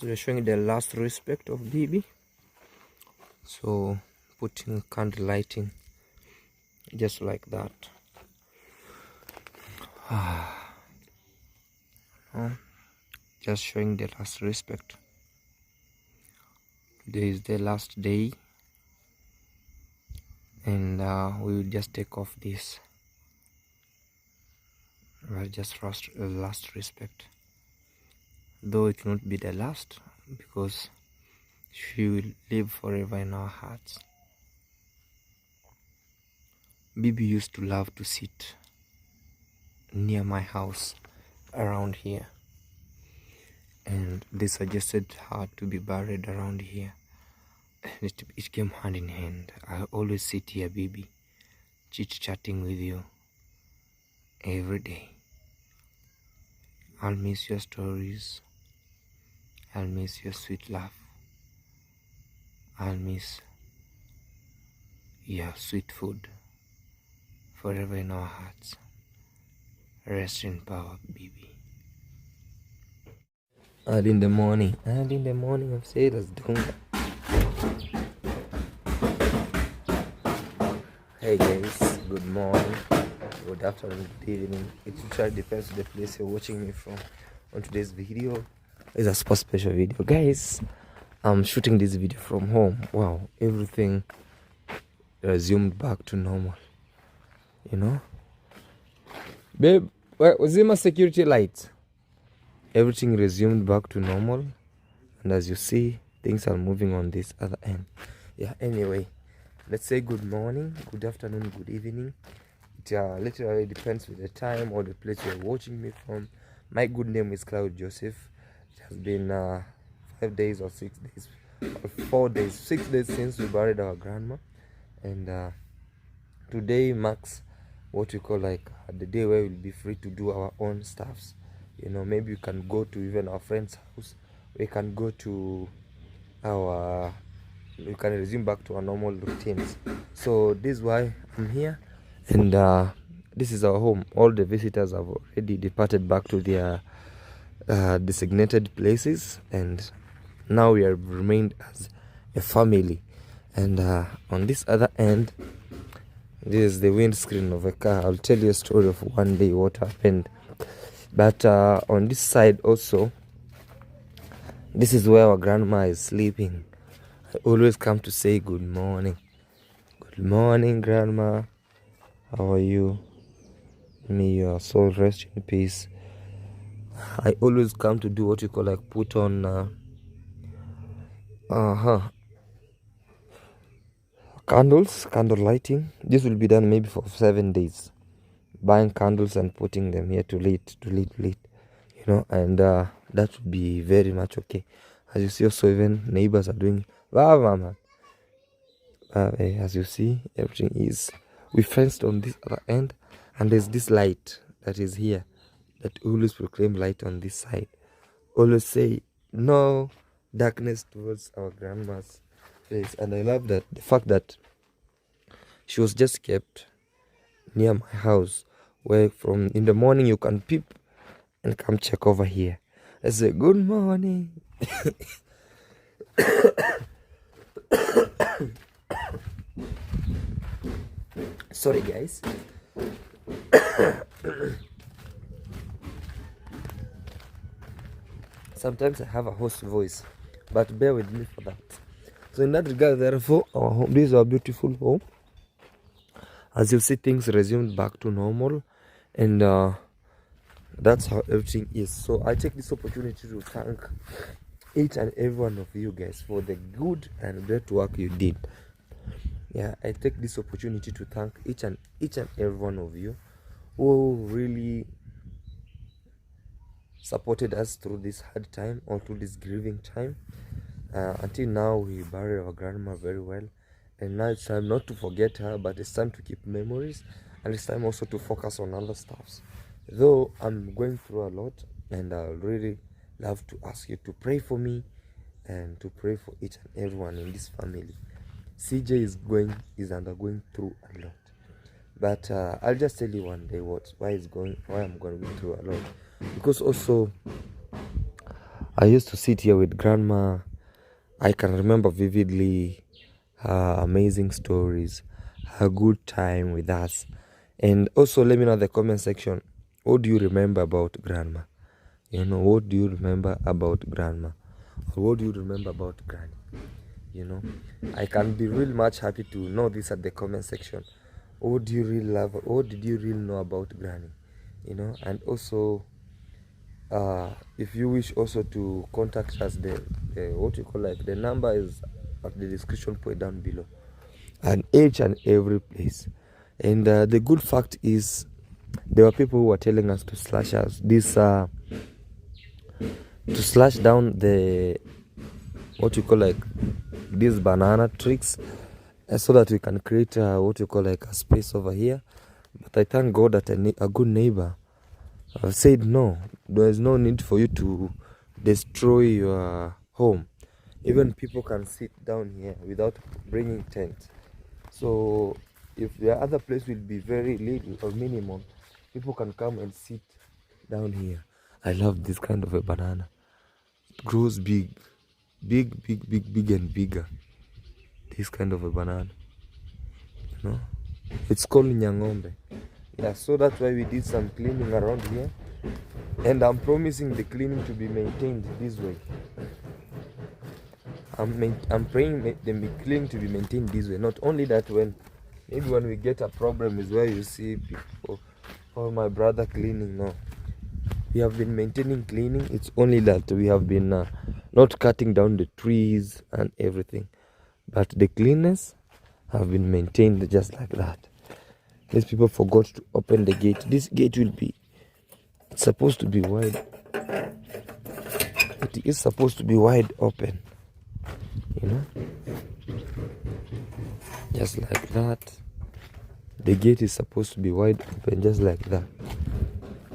So we're showing the last respect of Bibi. So putting candle lighting just like that. Just showing the last respect. Today is the last day, and we will just take off this. Well, just last respect, though it will not be the last, because she will live forever in our hearts. Bibi used to love to sit near my house around here, and they suggested her to be buried around here, and it came hand in hand. I always sit here, Bibi, chit-chatting with you every day. I'll miss your stories, I'll miss your sweet laugh, I'll miss your sweet food, forever in our hearts. Rest in power, Bibi. Early in the morning, I've said let's do that. Hey guys, good morning, good afternoon, good evening. It usually depends on the place you're watching me from. On today's video is a super special video, guys. I'm shooting this video from home. Wow, everything resumed back to normal. You know, babe, where was my security light? Everything resumed back to normal, and as you see, things are moving on this other end. Yeah, anyway, let's say good morning, good afternoon, good evening. It literally depends with the time or the place you're watching me from. My good name is Claude Joseph. It has been 5 days or 6 days or 4 days, 6 days since we buried our grandma, and today marks what we call like the day where we'll be free to do our own stuffs. You know, maybe we can go to even our friend's house. We can go to we can resume back to our normal routines. So this is why I'm here, and this is our home. All the visitors have already departed back to their designated places, and now we have remained as a family. And on this other end, this is the windscreen of a car. I'll tell you a story of one day what happened. But on this side also, this is where our grandma is sleeping. I always come to say good morning. Good morning, grandma. How are you? May your soul rest in peace. I always come to do what you call like put on candle lighting. This will be done maybe for 7 days. Buying candles and putting them here to lit, you know, and that would be very much okay. As you see, also even neighbors are doing as you see, everything is, we fenced on this other end, and there's this light that is here that always proclaim light on this side, always say no darkness towards our grandma's face. And I love that, the fact that she was just kept near my house, where from in the morning you can peep and come check over here. I say good morning. Sorry guys. Sometimes I have a hoarse voice, but bear with me for that. So in that regard, therefore, our home, this is our beautiful home. As you see, things resumed back to normal, and that's how everything is. So I take this opportunity to thank each and every one of you guys for the good and great work you did. Yeah, I take this opportunity to thank each and every one of you who really supported us through this hard time or through this grieving time. Until now, we buried our grandma very well, and now it's time not to forget her, but it's time to keep memories, and it's time also to focus on other stuffs. Though I'm going through a lot, and I really love to ask you to pray for me and to pray for each and everyone in this family. CJ is undergoing through a lot, but I'll just tell you one day why I'm going through a lot, because also I used to sit here with grandma. I can remember vividly her amazing stories, her good time with us. And also let me know in the comment section, what do you remember about grandma? You know, what do you remember about grandma? Or what do you remember about granny? You know, I can be real much happy to know this at the comment section. What do you really love? What did you really know about granny? You know, and also if you wish also to contact us, the what you call, like, the number is at the description point down below, and each and every place. And the good fact is, there were people who were telling us to slash us this to slash down the what you call, like, these banana tricks, so that we can create what you call, like, a space over here. But I thank God that a good neighbor said no, there is no need for you to destroy your home. Even people can sit down here without bringing tents. So if the other place will be very little or minimum, people can come and sit down here. I love this kind of a banana. It grows big and bigger. This kind of a banana, you know, it's called nyang'ombe. Yeah, so that's why we did some cleaning around here, and I'm promising the cleaning to be maintained this way. I'm praying the cleaning to be maintained this way. Not only that, maybe when we get a problem is where you see people or my brother cleaning. No, we have been maintaining cleaning. It's only that we have been not cutting down the trees and everything, but the cleanness have been maintained just like that. These people forgot to open the gate. This gate it's supposed to be wide. It is supposed to be wide open, you know, just like that. The gate is supposed to be wide open, just like that,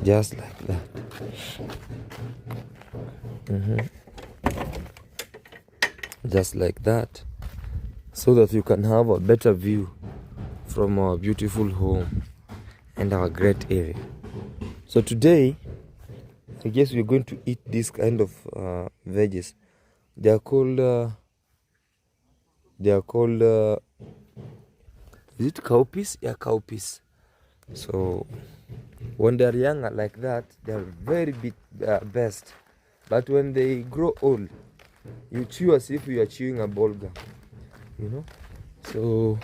just like that. Just like that, so that you can have a better view from our beautiful home and our great area. So today, I guess we're going to eat this kind of veggies. They are called is it cowpeas? Yeah, cowpeas. So when they're young like that, they're very best. But when they grow old, you chew as if you are chewing a bulgur, you know. So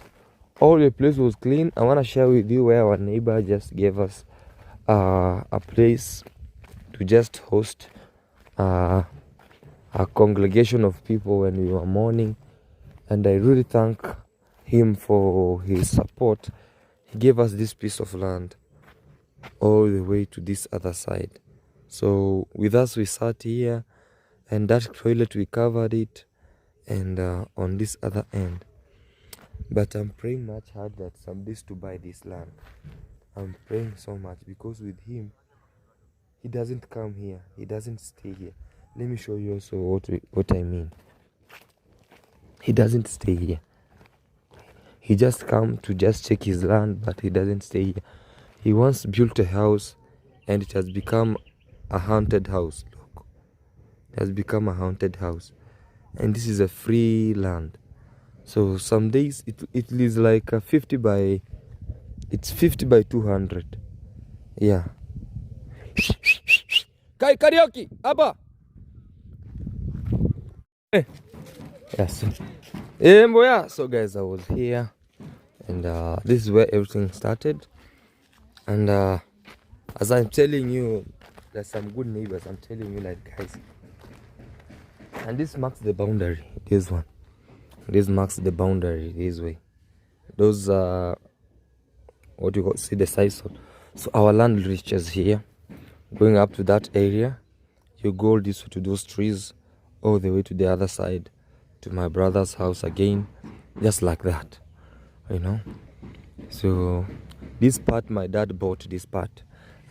all the place was clean. I want to share with you where our neighbor just gave us a place to just host a congregation of people when we were mourning, and I really thank him for his support. He gave us this piece of land all the way to this other side. So with us, we sat here, and that toilet we covered it, and on this other end. But I'm praying much hard that somebody is to buy this land. I'm praying so much, because with him, he doesn't come here, he doesn't stay here. Let me show you also what I mean. He doesn't stay here. He just come to just check his land, but he doesn't stay here. He once built a house, and it has become a haunted house. Look, it has become a haunted house, and this is a free land. So some days it is like 50 by 200. Yeah. Kai karaoke, Abba. Yes. Yeah. So guys, I was here, and this is where everything started. And as I'm telling you, there's some good neighbors. I'm telling you, like, guys. And this marks the boundary. This one. This marks the boundary this way. Those what you see the size of. So our land reaches here. Going up to that area, you go this way to those trees, all the way to the other side, to my brother's house again, just like that, you know. So this part, my dad bought this part,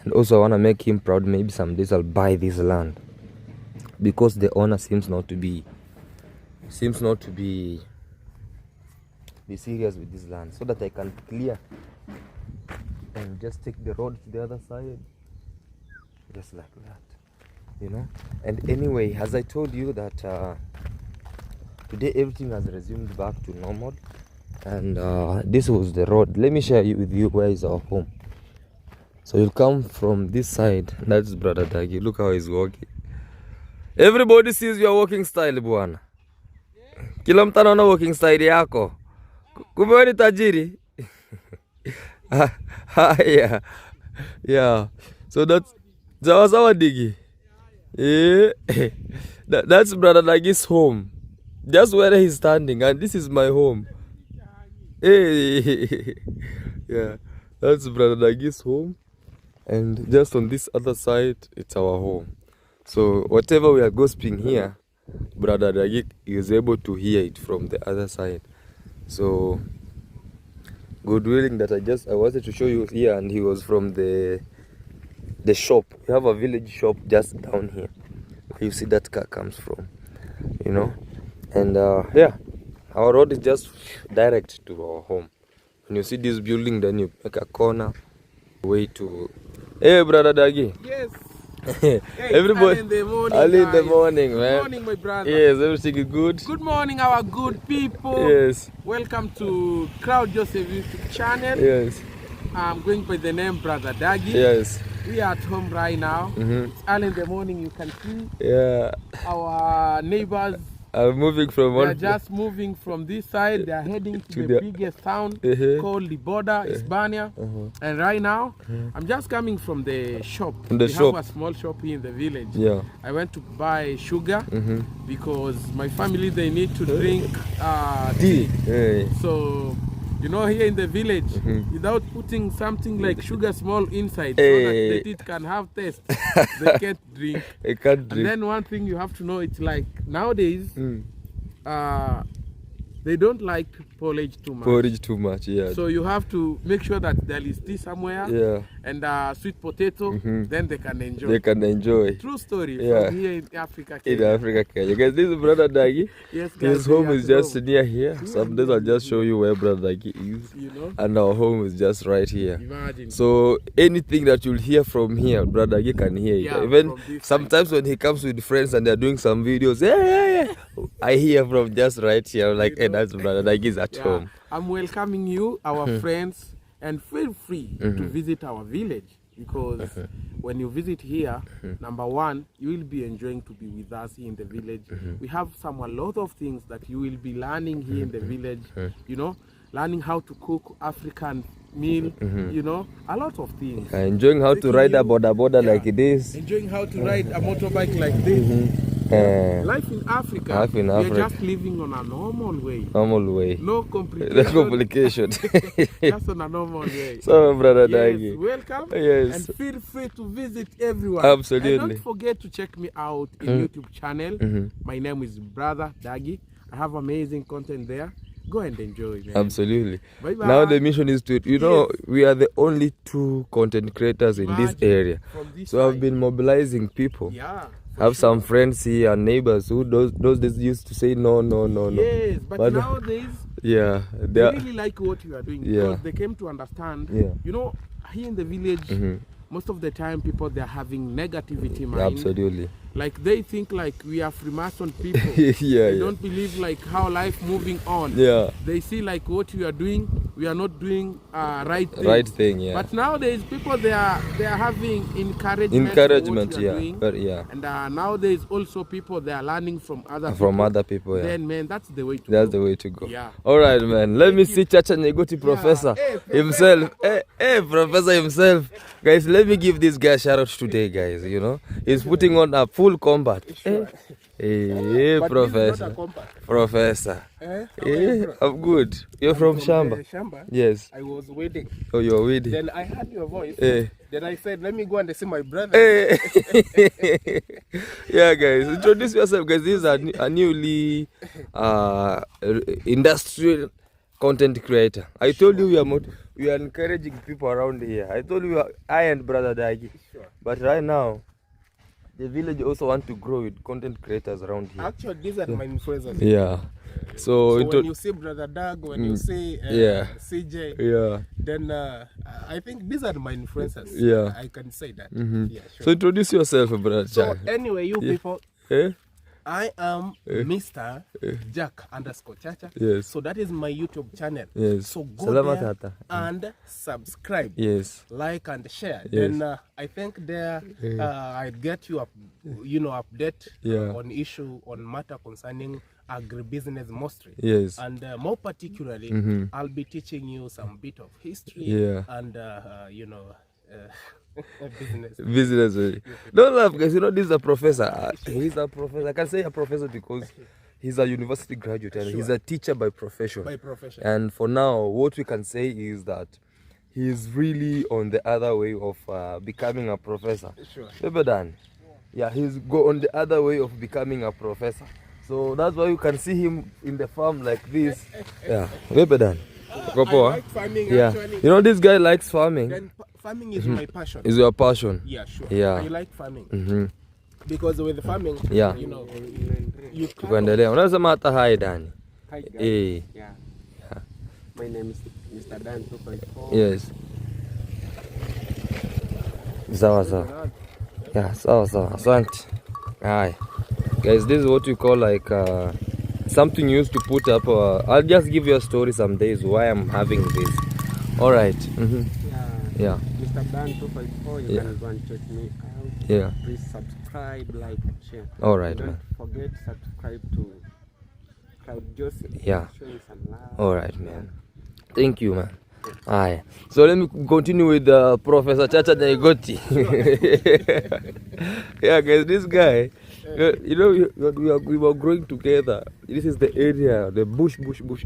and also I want to make him proud. Maybe some days I'll buy this land, because the owner seems not to be serious with this land, so that I can clear and just take the road to the other side, just like that. you know. And anyway, as I told you that today everything has resumed back to normal, and this was the road. Let me share with you where is our home. So you'll come from this side. That's brother Dagi. Look how he's walking. Everybody sees your walking style, bwana. Kila mtu anaona walking style yako. Kumbe wewe ni tajiri. Yeah. Yeah. So that's Zawasawa Digi. Yeah. That's brother Dagi's home. Just where he's standing, and this is my home. Hey. Yeah. That's brother Dagi's home. And just on this other side, it's our home. So whatever we are gossiping here, brother Dagi is able to hear it from the other side. So good willing that I wanted to show you here, and he was from the shop. We have a village shop just down here. You see that car comes from, you know. And yeah, our road is just direct to our home. When you see this building, then you make a corner way to. Hey, brother Dagi. Yes. Hey, everybody. Early in the morning, man. Good morning, my brother. Yes, everything is good. Good morning, our good people. Yes. Welcome to Claude Joseph YouTube channel. Yes. I'm going by the name Brother Dagi. Yes. We are at home right now. It's early in the morning. You can see. Yeah. Our neighbors. I'm moving from one. They are just moving from this side. They are heading to the biggest town called the border, Hispania. And right now, I'm just coming from the shop. We have a small shop here in the village. Yeah. I went to buy sugar because my family, they need to drink tea. So, you know, here in the village, without putting something like sugar small inside so that the teeth can have taste, they can't drink. They can't drink. And then one thing you have to know, it's like nowadays, they don't like porridge too much. Porridge too much, yeah. So you have to make sure that there is tea somewhere, and sweet potato, then they can enjoy. They can enjoy. True story from here in Africa, Kenya. In Africa, Kenya. Guys, this is Brother Dagi. Yes, guys, his home is just near here. Some days I'll just show you where Brother Dagi is. You know? And our home is just right here. Imagine. So anything that you'll hear from here, Brother Dagi can hear it. Yeah, even sometimes when he comes with friends and they're doing some videos, I hear from just right here. I'm like, hey, that's Brother Dagi is at home. I'm welcoming you, our friends, and feel free to visit our village, because when you visit here, number one, you will be enjoying to be with us here in the village. We have a lot of things that you will be learning here in the village, you know, learning how to cook African meal, you know, a lot of things. Enjoying how to ride a border like this. Enjoying how to ride a motorbike like this. Life in Africa, we are just living on a normal way. Normal way. No complication. No complication. Just on a normal way. So, Brother Dagi. Welcome. Yes. And feel free to visit everyone. Absolutely. And don't forget to check me out in YouTube channel. My name is Brother Dagi. I have amazing content there. Go and enjoy, man. Absolutely. Bye bye. Now the mission is to, you know, we are the only 2 content creators in this area. So I've been mobilizing people. Yeah. Have some friends here and neighbors who those days used to say no. Yes, but nowadays, they really like what you are doing, because they came to understand. You know, here in the village, most of the time people, they're having negativity mind. Absolutely. Like they think like we are Freemason people. They don't believe like how life moving on. They see like what we are doing, we are not doing right thing. Right thing, But nowadays people, they are having encouragement for what we are doing. But and nowadays also people, they are learning from other people. Then man, that's the way to go. That's the way to go. All right, man. Let me see Chacha Nyegoti Professor himself. Hey, Professor himself. Guys, let me give this guy a shout out today, guys. You know, he's putting on a full combat. Hey, Professor. Professor. I'm good. You're from Shamba? Shamba? Yes. I was waiting. Oh, you're waiting. Then I heard your voice. Then I said, let me go and see my brother. Yeah, guys. Introduce yourself, guys. This is a newly industrial content creator. I told you we are encouraging people around here. I told you I and Brother Dagi. But right now, the village also want to grow with content creators around here. Actually, these are my influencers. Yeah. So when you see Brother Doug, when you see CJ, then I think these are my influencers. Yeah, I can say that. Yeah, sure. So introduce yourself, brother. So anyway, you people, I am Mr. Jack _Chacha. Yes. So that is my YouTube channel. Yes. So go there and subscribe. Yes. Like and share. Yes. Then I think there I get you update on issue on matter concerning agribusiness mostly. Yes. And more particularly, I'll be teaching you some bit of history and business. Don't laugh, guys. You know, this is a professor. He's a professor. I can say a professor because he's a university graduate and he's a teacher by profession. And for now, what we can say is that he's really on the other way of becoming a professor. Better than, he's on the other way of becoming a professor. So that's why you can see him in the farm like this. Better than. I like farming, actually. You know, this guy likes farming. Then farming is my passion. Is your passion? Yeah, sure. Yeah. I like farming. Because with farming, you know, you can't. Unasema hata hi Dan. Hi guys. My name is Mr. Dan 2.4. Yes. Sawa. Yeah, sawa. Asante. Hi. Guys, this is what we call like something you used to put up. I'll just give you a story some days why I'm having this. All right. Yeah. Mr. Dan 2.4. You can go and check me out. Yeah. Please subscribe, like, and share. All right, Don't forget subscribe to Claude Joseph. Yeah. Show you some love. All right, man. Thank you, man. Aye. So let me continue with Professor Chacha Naigoti. Yeah, guys, this guy. You know, we were growing together. This is the area, the bush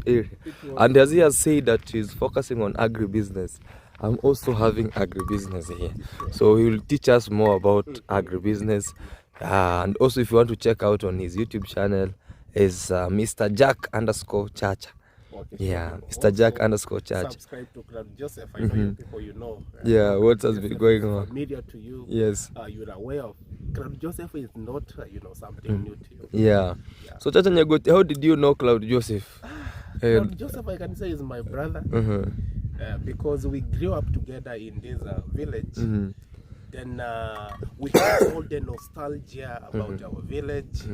area. And as he has said that he's focusing on agribusiness, I'm also having agribusiness here. So he will teach us more about agribusiness. And also, if you want to check out on his YouTube channel, is Mr. Jack _Chacha. Yeah, Mr. Jack _Chacha. Subscribe to Claude Joseph. I know you people, you know. What has been going on? Media to you. Yes. You're aware of. Claude Joseph is not, something new to you. Yeah. So Chacha Nyagoti, how did you know Claude Joseph? Claude Joseph, I can say, is my brother. Because we grew up together in this village. Then we had all the nostalgia about our village.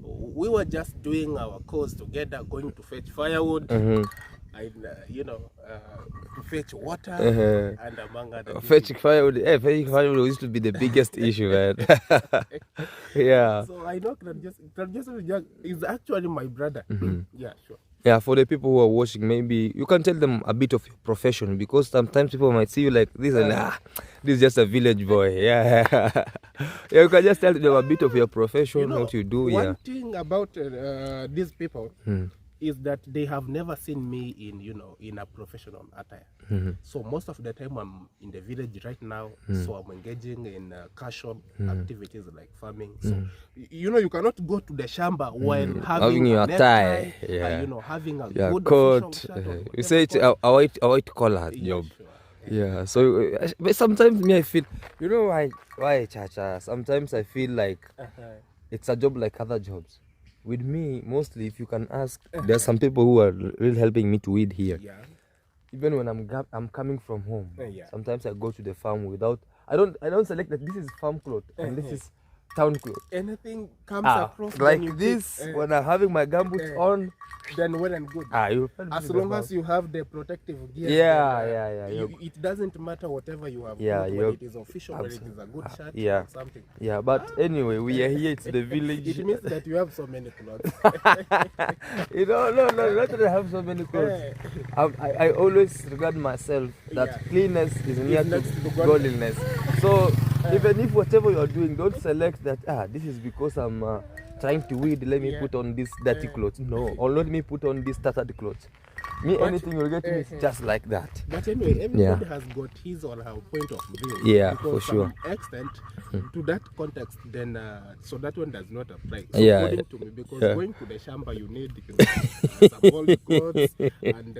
We were just doing our course together, going to fetch firewood, and to fetch water, and among other fetching firewood. Fetching firewood used to be the biggest issue, man. Yeah. So I know Claude Joseph is actually my brother. Yeah, sure. Yeah, for the people who are watching, maybe you can tell them a bit of your profession, because sometimes people might see you like this and this is just a village boy. Yeah, you can just tell them a bit of your profession, what you do. One thing about these people is that they have never seen me in a professional attire. So most of the time I'm in the village right now, so I'm engaging in casual activities like farming. So you cannot go to the shamba while having your tie, having a good coat. You say it's a white collar job. Yeah. So but sometimes me I feel, you know why Chacha? Sometimes I feel like it's a job like other jobs. With me, mostly, if you can ask, there are some people who are really helping me to weed here. Yeah. Even when I'm coming from home, sometimes I go to the farm without. I don't select that this is farm cloth and this is town clothes. Anything comes across like this when I'm having my gumboots on, then well and good. As long as you have the protective gear. It doesn't matter whatever you have. Whether it is official, whether it is a good shirt, or something. Yeah, but anyway, we are here. It's the village. It means that you have so many clothes. No, not that I have so many clothes. I always regard myself that cleanness is near to godliness. So even if whatever you are doing, don't select that this is because I'm trying to weed, let me put on this dirty clothes. No, or let me put on this tattered clothes. Anything you'll get me is just like that. But anyway, everybody has got his or her point of view. Yeah, for sure. To some extent, to that context, then so that one does not apply. So according to me, because going to the shamba, you need some old clothes and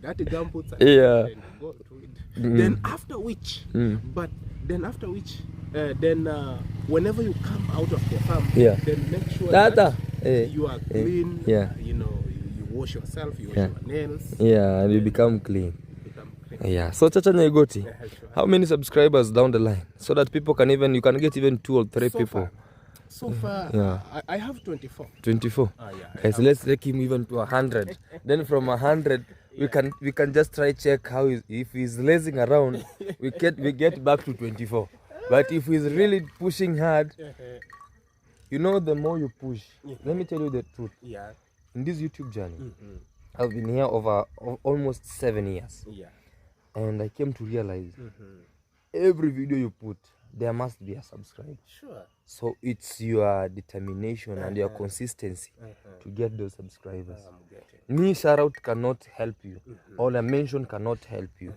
dirty gumboots, and then you go to it. Then after which, then whenever you come out of the farm, then make sure that you are clean. You know, you wash yourself, you wash your nails. And you become clean. Yeah. So Chacha Nyegoti, how many subscribers down the line, so that people can you can get even 2 or 3 people? So far, I have 24. 24. Guys, let's take him even to 100. Then from 100, we can just try check how if he's lazing around, we get back to 24. But if he's really pushing hard, you know, the more you push. Let me tell you the truth. In this YouTube journey, I've been here over almost 7 years. And I came to realize every video you put, there must be a subscribe. So it's your determination and your consistency to get those subscribers. Me shout out cannot help you, or a mention cannot help you.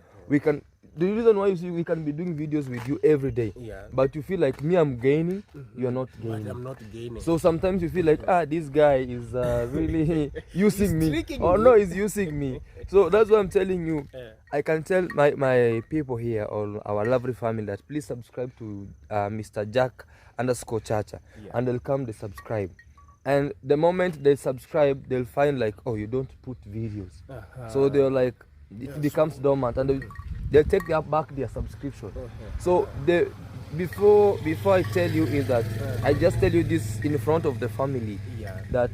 The reason why you see we can be doing videos with you every day, but you feel like me I'm gaining, you're not gaining. But I'm not gaining. So sometimes you feel like this guy is really using me, or no, he's using me. So that's why I'm telling you. I can tell my people here, or our lovely family, that please subscribe to Mr. Jack _Chacha, and they'll come, they subscribe. And the moment they subscribe, they'll find like, oh, you don't put videos. So they're like, it becomes dormant, and they'll take back their subscription. So before I tell you is that I just tell you this in front of the family, that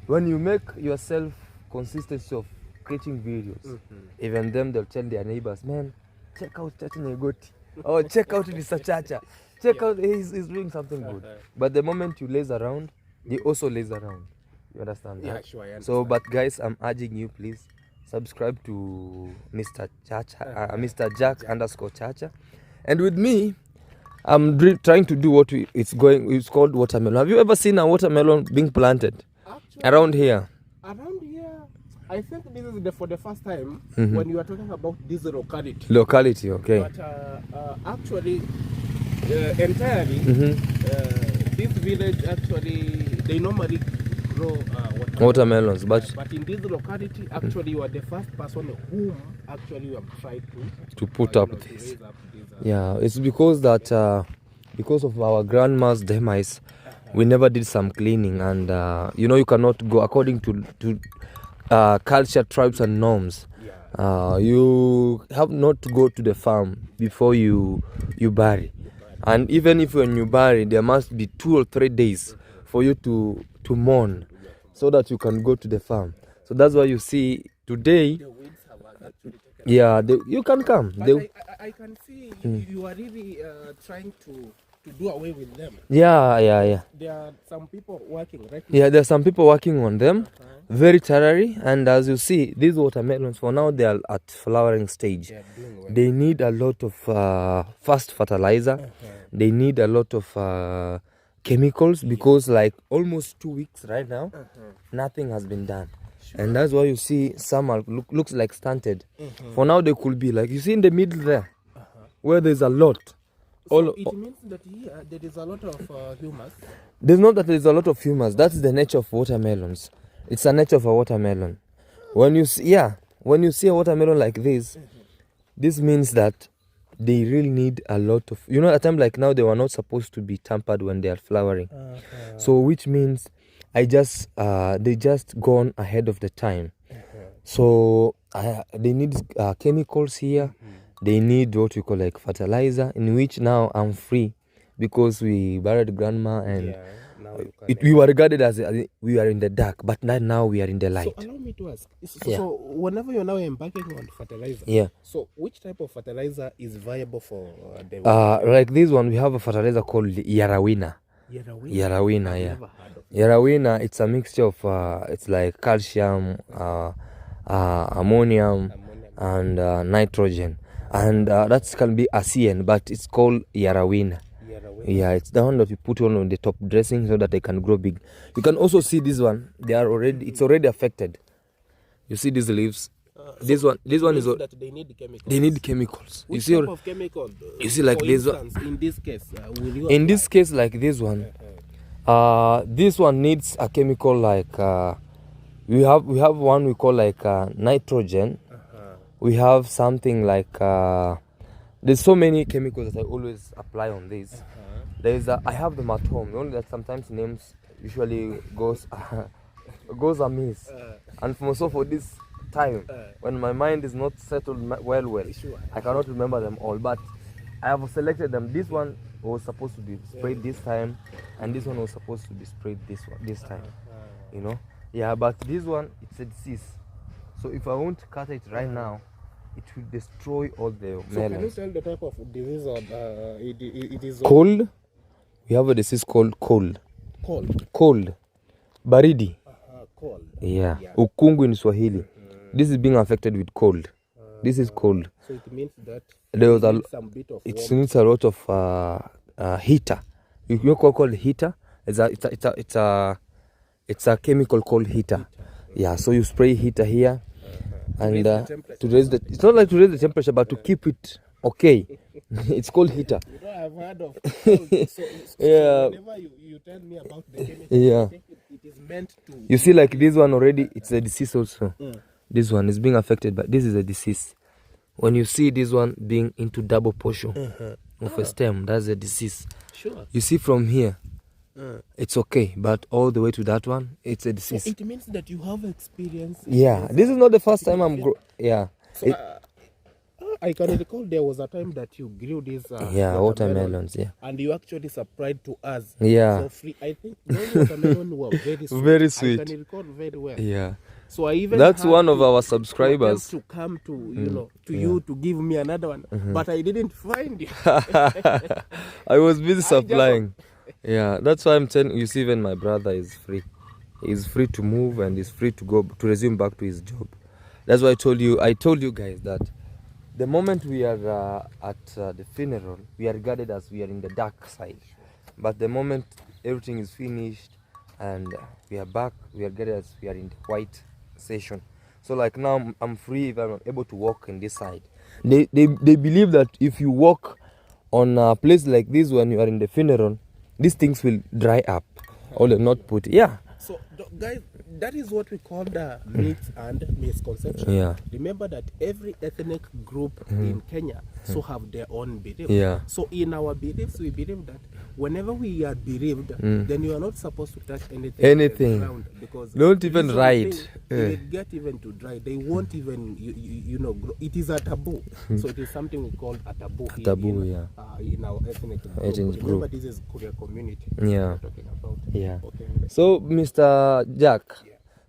when you make yourself consistency of creating videos, even them, they'll tell their neighbors, man, check out Chacha Nyegoti, or check out Mr. Chacha, check out, he's doing something good. But the moment you laze around, they also laze around. You understand that? Sure, I understand. So, but guys, I'm urging you, please subscribe to Mr. Chacha, Mr. Jack _Chacha, and with me, I'm trying to do what it's called watermelon. Have you ever seen a watermelon being planted around here? Around here, I think this is for the first time when you are talking about this locality. Locality, okay. But actually, entirely, this village actually, they normally grow watermelons, but in this locality, actually, you are the first person whom actually you have tried to put up this. It's because that because of our grandma's demise, we never did some cleaning, and you know, you cannot go according to culture, tribes, and norms. You have not to go to the farm before you bury, and even if when you bury, there must be 2 or 3 days for you to mourn, so that you can go to the farm. So that's why you see today. You can come. I can see you are really trying to do away with them. There are some people working, right? There are some people working on them very thoroughly, and as you see, these watermelons, for now, they are at flowering stage. They need a lot of fast fertilizer. They need a lot of chemicals, because like almost 2 weeks right now, nothing has been done. And that's why you see some looks like stunted. For now, they could be like, you see in the middle there, where there's a lot. So it means that here there is a lot of humus. There's not that there's a lot of humus. That's the nature of watermelons. It's the nature of a watermelon. When you see a watermelon like this, this means that they really need a lot of, you know, at a time like now, they were not supposed to be tampered when they are flowering. So which means they just gone ahead of the time. So they need chemicals here. They need what we call like fertilizer, in which now I'm free, because we buried grandma, and we were regarded as we are in the dark, but now we are in the light. So allow me to ask. So whenever you're now embarking on fertilizer, so which type of fertilizer is viable for the like this one? We have a fertilizer called Yarawina. Yarawina, it's a mixture of it's like calcium, ammonium, and nitrogen, and that can be ASEAN, but it's called Yarawina. It's the one that you put on the top dressing so that they can grow big. You can also see this one. It's already affected. You see these leaves. This one is that they need chemicals. They need chemicals. Which type of chemical? You see, like this one. In this case, in this case, like this one, this one needs a chemical like we have one we call like nitrogen. We have something like There's so many chemicals that I always apply on this. I have them at home. Only that sometimes names usually goes amiss. And for this time, when my mind is not settled well, I cannot remember them all. But I have selected them. This one was supposed to be sprayed this time, and this one was supposed to be sprayed this time. You know, yeah. But this one, it's a disease. So if I won't cut it right now, it will destroy all the melons. So can you tell the type of disease or it is cold? We have a disease called cold. Cold. Baridi. Cold. Yeah. Ukungu in Swahili. This is being affected with cold. This is cold. So it means that there was it needs a lot of heater. You know called heater? It's a chemical called heater. Yeah. So you spray heater here. And to raise the, it's not like to raise the temperature, but to keep it okay. It's called heater. You know, I've heard of cold. So yeah. Whenever you tell me about the chemical, yeah. I think it is meant to. You see, like this one already, it's a disease also. This one is being affected, but this is a disease. When you see this one being into double portion of a stem, that's a disease. Sure. You see from here, it's okay, but all the way to that one, it's a disease. So it means that you have experience. Yeah, this is not the first time I'm yeah. So, I can recall there was a time that you grew these watermelons, yeah. And you actually supplied to us for free. I think those watermelons were very sweet. Very sweet. I can recall very well. Yeah. So I even that's one of our subscribers to come to you to give me another one, but I didn't find it. I was busy supplying. Yeah, that's why I'm telling you. See, even my brother is free. He's free to move and he's free to go to resume back to his job. That's why I told you guys that the moment we are at the funeral, we are regarded as we are in the dark side. But the moment everything is finished and we are back, we are regarded as we are in the white session. So like now I'm free if I'm able to walk in this side. They believe that if you walk on a place like this when you are in the funeral, these things will dry up or not put. Yeah. So guys, that is what we call the myth and misconception. Yeah. Remember that every ethnic group in Kenya so have their own beliefs. Yeah. So in our beliefs, we believe that whenever we are bereaved, then you are not supposed to touch anything around, because don't even write. They will get even to dry. They won't even you know grow. It is a taboo. So it is something we call a taboo. In our ethnic group. Remember, this is Korea community. Yeah. Talking about. Yeah. Okay. So Mr. Jack,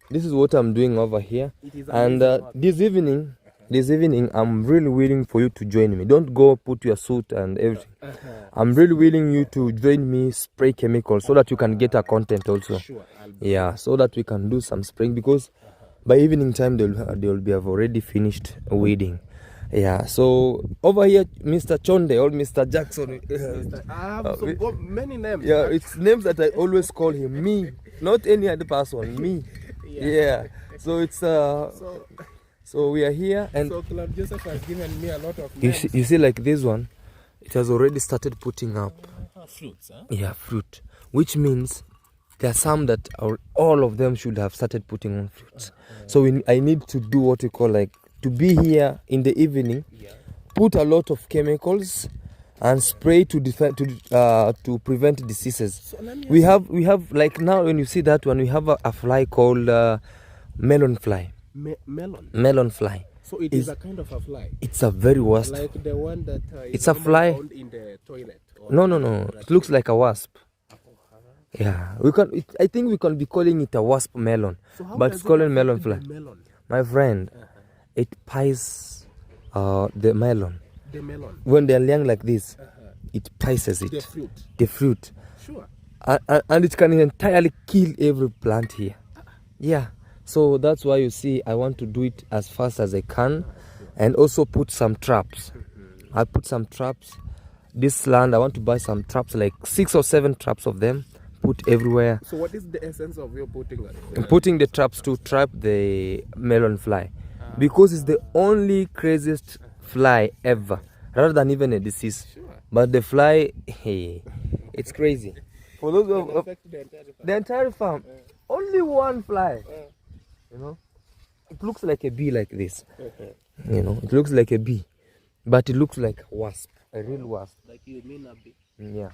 this is what I'm doing over here, and this evening I'm really willing for you to join me. Don't go put your suit and everything. I'm really willing you to join me, spray chemicals so that you can get a content also. Yeah, so that we can do some spraying, because by evening time they'll be have already finished weeding. Yeah, so over here, Mr. Chonde or Mr. Jackson. I have many names. Yeah, it's names that I always call him. Me, not any other person. Me. Yeah. So it's so we are here, and so Claude Joseph has given me a lot of names. You see, like this one, it has already started putting up fruits. Huh? Yeah, fruit, which means there are some that all of them should have started putting on fruits. So I need to do what we call like to be here in the evening, put a lot of chemicals and spray to prevent diseases. So we have like now when you see that one, we have a fly called melon fly. Melon fly. So it is a kind of a fly. It's a very worst. Like the one that it's a fly found in the toilet. No. It looks like a wasp. Yeah, I think we can be calling it a wasp melon, but it's called a melon fly. My friend, it pies the melon. The melon. When they are young like this, it pices it. The fruit. Sure. And it can entirely kill every plant here. Yeah. So that's why you see I want to do it as fast as I can, and also put some traps. I put some traps. This land I want to buy some traps, like 6 or 7 traps of them. Put everywhere. So what is the essence of your putting that? Putting the traps to trap the melon fly, because it's the only craziest fly ever, rather than even a disease. Sure. But the fly, hey, it's crazy. For those of the entire farm, only one fly. You know, it looks like a bee like this. You know, it looks like a bee. but it looks like a wasp, a real wasp. Like you mean a bee? Yeah,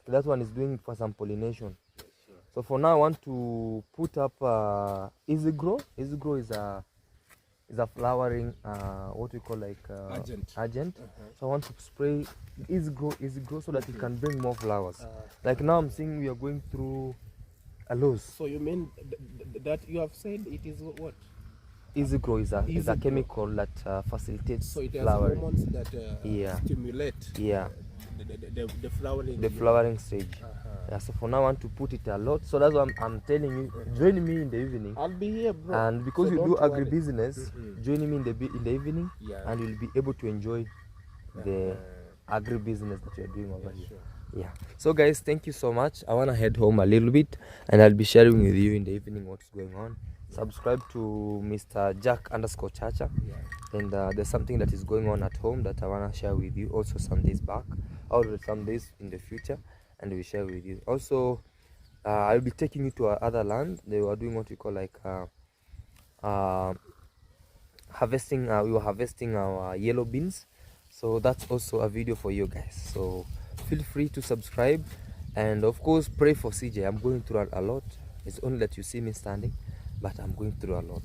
that one is doing for some pollination. Sure. So for now I want to put up easy grow. Easy grow is a flowering what we call like agent. So I want to spray easy grow so that it can bring more flowers. Like now I'm seeing we are going through a loss. So you mean that you have said it is what? Easy grow is a chemical that facilitates so it has flowering. Hormones that stimulate the flowering. The flowering stage. Yeah, so for now I want to put it a lot. So that's why I'm telling you, join me in the evening. I'll be here, bro. And because so you do agribusiness, join me in the evening, and you'll be able to enjoy the agribusiness that you're doing over here. Sure. Yeah. So guys, thank you so much. I wanna head home a little bit, and I'll be sharing with you in the evening what's going on. Subscribe to Mr. Jack_Chacha, and there's something that is going on at home that I wanna share with you. Also some days back, or some days in the future, and we'll share with you. Also, I'll be taking you to other land. They were doing what we call like harvesting. We were harvesting our yellow beans. So that's also a video for you guys. So feel free to subscribe, and of course pray for CJ. I'm going through a lot. It's only that you see me standing, but I'm going through a lot.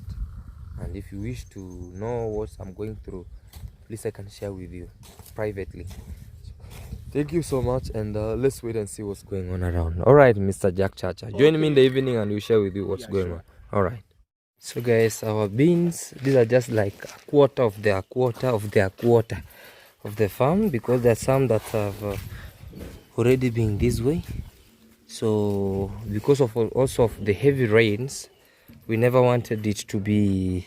And if you wish to know what I'm going through, please I can share with you privately. Thank you so much, and let's wait and see what's going on around. All right, Mr. Jack_Chacha, join me in the evening and we'll share with you what's going on. All right. So guys, our beans, these are just like a quarter of their quarter of the farm, because there are some that have already been this way. So because of also of the heavy rains, we never wanted them to be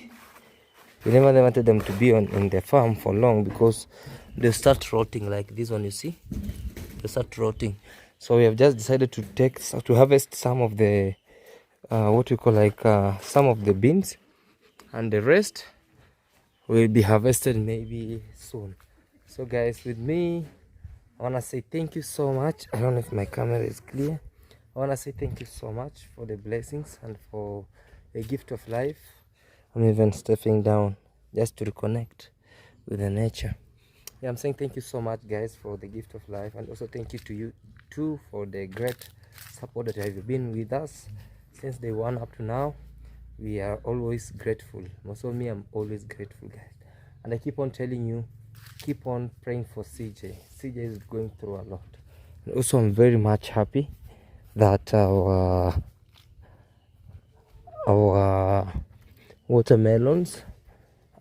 in the farm for long, because they start rotting. Like this one, you see, they start rotting. So we have just decided to harvest some of the what we call like some of the beans, and the rest will be harvested maybe soon. So guys, with me, I want to say thank you so much. I don't know if my camera is clear. I want to say thank you so much for the blessings and for the gift of life. I'm even stepping down just to reconnect with the nature. Yeah, I'm saying thank you so much guys for the gift of life, and also thank you to you too for the great support that have been with us since day one up to now. We are always grateful. Most of me, I'm always grateful guys, and I keep on telling you, keep on praying for CJ. CJ is going through a lot. And also I'm very much happy that our watermelons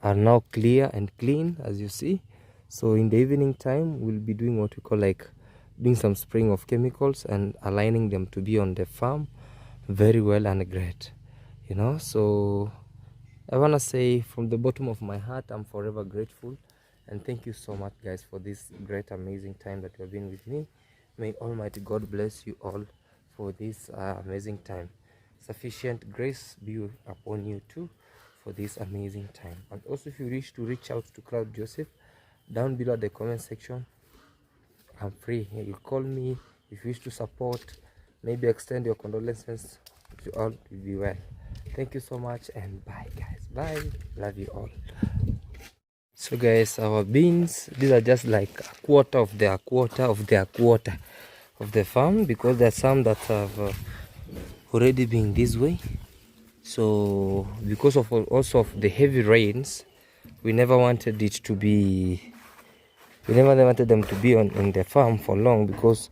are now clear and clean, as you see. So in the evening time, we'll be doing what we call like doing some spraying of chemicals and aligning them to be on the farm very well and great, you know. So I want to say from the bottom of my heart, I'm forever grateful, and thank you so much guys for this great amazing time that you have been with me. May Almighty God bless you all for this amazing time. Sufficient grace be upon you too for this amazing time. And also, if you wish to reach out to Claude Joseph, down below the comment section, I'm free. You call me if you wish to support, maybe extend your condolences to all. Will be well. Thank you so much, and bye guys. Bye. Love you all. So guys, our beans, these are just like a quarter of the farm, because there are some that have already been this way. So because of also of the heavy rains, we never wanted them to be in the farm for long, because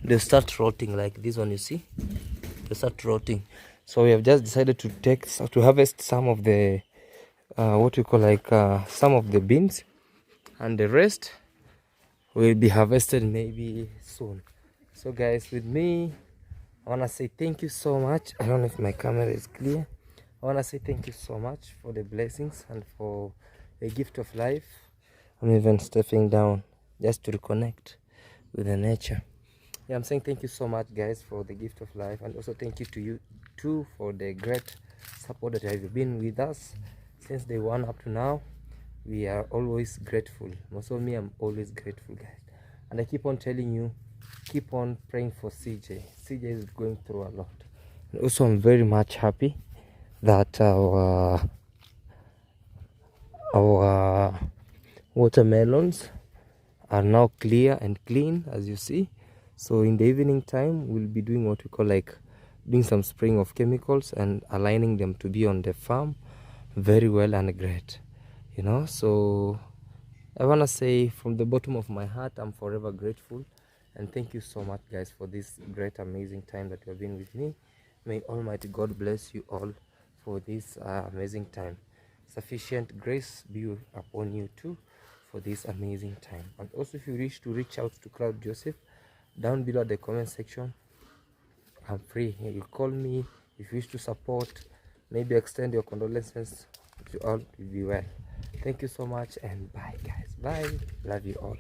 they start rotting. Like this one, you see, they start rotting. So we have just decided to harvest some of the what we call like some of the beans, and the rest will be harvested maybe soon. So guys, with me, I want to say thank you so much. I don't know if my camera is clear. I want to say thank you so much for the blessings and for the gift of life. I'm even stepping down just to reconnect with the nature. Yeah, I'm saying thank you so much guys for the gift of life, and also thank you to you too for the great support that have been with us since day one up to now. We are always grateful. Most of me, I'm always grateful guys, and I keep on telling you, keep on praying for CJ. CJ is going through a lot. And also I'm very much happy that our watermelons are now clear and clean, as you see. So in the evening time, we'll be doing what we call like doing some spraying of chemicals and aligning them to be on the farm very well and great, you know. So I want to say from the bottom of my heart, I'm forever grateful, and thank you so much guys for this great amazing time that you have been with me. May Almighty God bless you all for this amazing time. Sufficient grace be upon you too for this amazing time. And also, if you wish to reach out to Claude Joseph, down below the comment section, I'm free. You call me if you wish to support, maybe extend your condolences to all. Will be well. Thank you so much, and bye guys. Bye. Love you all.